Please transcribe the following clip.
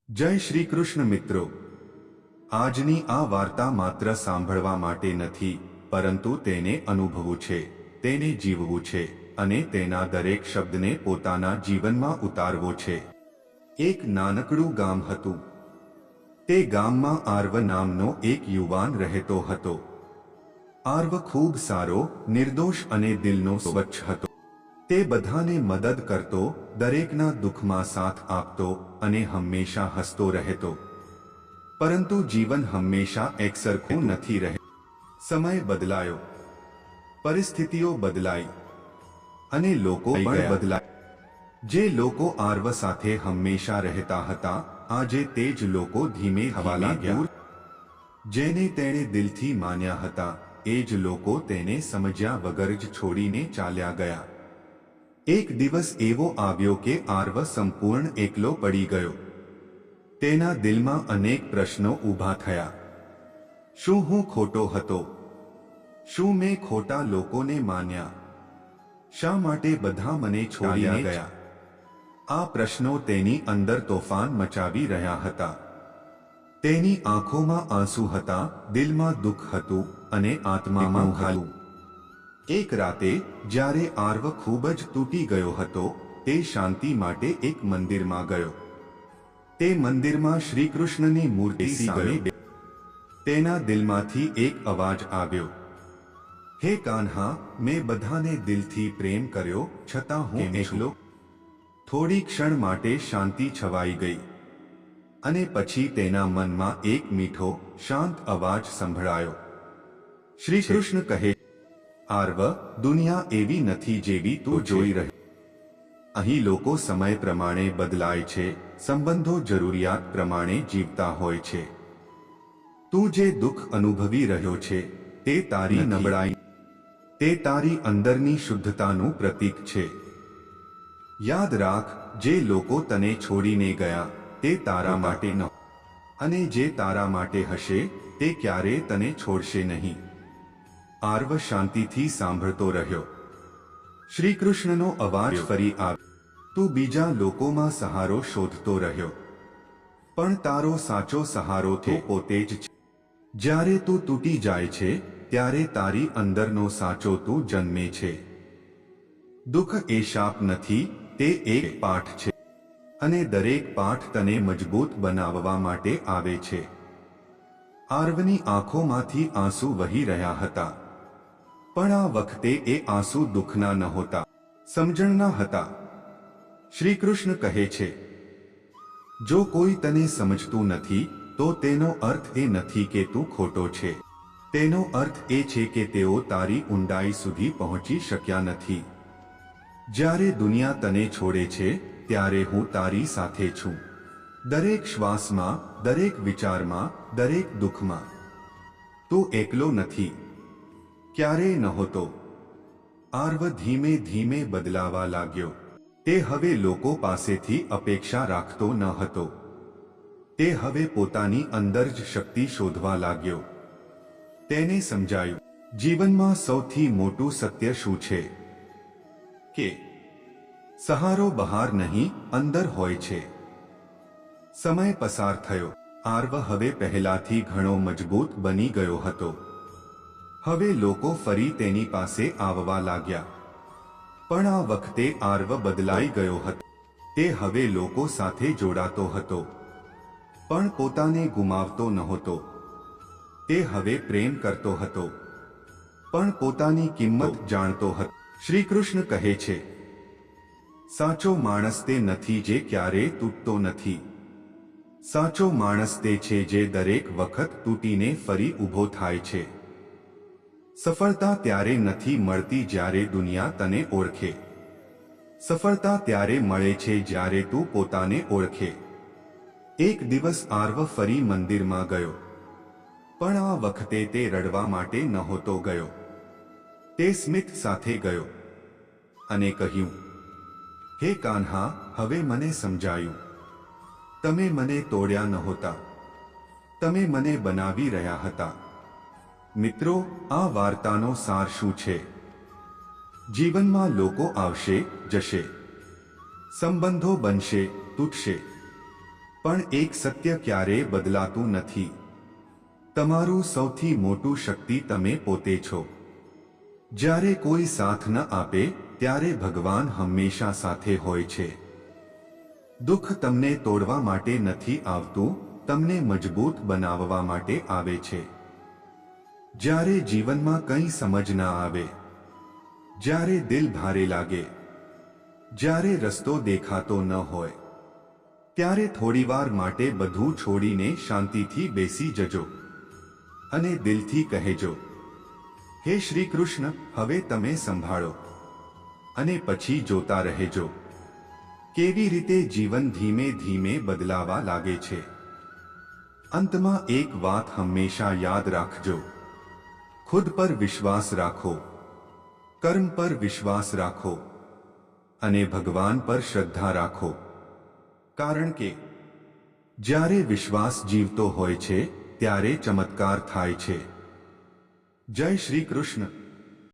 જય શ્રી કૃષ્ણ મિત્રો, આજની આ વાર્તા માત્ર સાંભળવા માટે નથી, પરંતુ તેને અનુભવવું છે, તેને જીવવું છે અને તેના દરેક શબ્દને પોતાના જીવનમાં ઉતારવો છે. એક નાનકડું ગામ હતું. તે ગામમાં આર્વ નામનો એક યુવાન રહેતો હતો. આર્વ ખૂબ સારો, નિર્દોષ અને દિલનો સ્વચ્છ હતો. તે બધાને મદદ કરતો, દરેકના દુઃખમાં સાથ આપતો અને હંમેશા હસતો રહેતો. પરંતુ જીવન હંમેશા એકસરખું નથી રહે. સમય બદલાયો, પરિસ્થિતિઓ બદલાઈ અને લોકો પણ બદલાયા. જે લોકો આર્વ સાથે હંમેશા રહેતા હતા, આજે તે જ લોકો ધીમે થવા લાગ્યા. જેને તેણે દિલથી માન્યા હતા, એ જ લોકો તેને સમજ્યા વગર જ છોડીને ચાલ્યા ગયા. એક દિવસ એવો આવ્યો કે આર્વ સંપૂર્ણ એકલો પડી ગયો. તેના દિલમાં અનેક પ્રશ્નો ઊભા થયા. શું હું ખોટો હતો? શું મેં ખોટા લોકોને માન્યા? શા માટે બધા મને છોડીને ગયા? આ પ્રશ્નો તેની અંદર તોફાન મચાવી રહ્યા હતા. તેની આંખોમાં આંસુ હતા, દિલમાં દુઃખ હતું અને આત્મામાં ખાલી. એક રાતે જ્યારે આર્વ ખૂબ જ તૂટી ગયો હતો, તે શાંતિ માટે એક મંદિરમાં ગયો. તે મંદિરમાં શ્રીકૃષ્ણની મૂર્તિ સામે તેના દિલમાંથી એક અવાજ આવ્યો, હે કાન્હા, મેં બધાને દિલથી પ્રેમ કર્યો, છતાં હું એકલો. થોડી ક્ષણ માટે શાંતિ છવાઈ ગઈ અને પછી તેના મનમાં એક મીઠો, શાંત અવાજ સંભળાયો. શ્રીકૃષ્ણ કહે, આર્વ, દુનિયા એવી નથી જેવી તું જોઈ રહી. અહીં લોકો સમય પ્રમાણે બદલાય છે, સંબંધો જરૂરિયાત પ્રમાણે જીવતા હોય છે. તું જે દુઃખ અનુભવી રહ્યો છે, તે તારી નબળાઈ, તે તારી અંદરની શુદ્ધતાનું પ્રતીક છે. યાદ રાખ, જે લોકો તને છોડીને ગયા, તે તારા માટે ન, અને જે તારા માટે હશે, તે ક્યારેય તને છોડશે નહીં. આર્વ શાંતિથી સાંભળતો રહ્યો. શ્રીકૃષ્ણનો અવાજ ફરી આવ્યો, તું બીજા લોકોમાં સહારો શોધતો રહ્યો, પણ તારો સાચો સહારો તો પોતે જ છે. જ્યારે તું તૂટી જાય છે, ત્યારે તારી અંદરનો સાચો તું જન્મે છે. દુઃખ એ શાપ નથી, તે એક પાઠ છે, અને દરેક પાઠ તને મજબૂત બનાવવા માટે આવે છે. આર્વની આંખોમાંથી આંસુ વહી રહ્યા હતા, પણ આ વખતે એ આંસુ દુઃખના નહોતા, સમજણના હતા. શ્રીકૃષ્ણ કહે છે, જો કોઈ તને સમજતું નથી, તો તેનો અર્થ એ નથી કે તું ખોટો છે. તેનો અર્થ એ છે કે તેઓ તારી ઊંડાઈ સુધી પહોંચી શક્યા નથી. જ્યારે દુનિયા તને છોડે છે, ત્યારે હું તારી સાથે છું. દરેક શ્વાસમાં, દરેક વિચારમાં, દરેક દુઃખમાં. તું એકલો નથી, ક્યારેય નહોતો. આર્વ ધીમે ધીમે બદલાવા લાગ્યો. તે હવે લોકો પાસેથી અપેક્ષા રાખતો ન હતો. તે હવે પોતાની અંદર જ શક્તિ શોધવા લાગ્યો. તેને સમજાયું, જીવનમાં સૌથી મોટું સત્ય શું છે? કે સહારો બહાર નહીં, અંદર હોય છે. સમય પસાર થયો. આર્વ હવે પહેલાથી ઘણો મજબૂત બની ગયો હતો. હવે લોકો ફરી તેની પાસે આવવા લાગ્યા. પણ આ વખતે આર્વ બદલાઈ ગયો હતો. તે હવે લોકો સાથે જોડાતો હતો, પણ પોતાને ગુમાવતો નહોતો. તે હવે પ્રેમ કરતો હતો, પણ પોતાની કિંમત જાણતો હતો. શ્રીકૃષ્ણ કહે છે, સાચો માણસ તે નથી જે ક્યારેય તૂટતો નથી. સાચો માણસ તે છે જે દરેક વખત તૂટીને ફરી ઊભો થાય છે. સફળતા ત્યારે નથી મળતી જ્યારે દુનિયા તને ઓળખે. સફળતા ત્યારે મળે છે જ્યારે તું પોતાને ઓળખે. એક દિવસ આર્વ ફરી મંદિરમાં ગયો, પણ આ વખતે તે રડવા માટે નહોતો ગયો. તે સ્મિત સાથે ગયો અને કહ્યું, હે કાન્હા, હવે મને સમજાયું. તમે મને તોડ્યા નહોતા, તમે મને બનાવી રહ્યા હતા. મિત્રો, આ વાર્તાનો સાર શું છે? જીવનમાં લોકો આવશે, જશે, સંબંધો બનશે, તૂટશે, પણ એક સત્ય ક્યારેય બદલાતું નથી. તમારું સૌથી મોટું શક્તિ તમે પોતે છો. જ્યારે કોઈ સાથ ન આપે ત્યારે ભગવાન હંમેશા સાથે હોય છે. દુઃખ તમને તોડવા માટે નથી આવતું, તમને મજબૂત બનાવવા માટે આવે છે. જ્યારે જીવનમાં કંઈ સમજ ના આવે, જ્યારે દિલ ભારે લાગે, જ્યારે રસ્તો દેખાતો ન હોય, ત્યારે થોડીવાર માટે બધું છોડીને શાંતિથી બેસી જજો અને દિલથી કહેજો, હે શ્રી કૃષ્ણ, હવે તમે સંભાળો. અને પછી જોતા રહેજો કેવી રીતે જીવન ધીમે ધીમે બદલાવા લાગે છે. અંતમાં એક વાત હંમેશા યાદ રાખજો, ખુદ પર વિશ્વાસ રાખો, કર્મ પર વિશ્વાસ રાખો અને ભગવાન પર શ્રદ્ધા રાખો. કારણ કે જ્યારે વિશ્વાસ જીવતો હોય છે ત્યારે ચમત્કાર થાય છે. જય શ્રી કૃષ્ણ.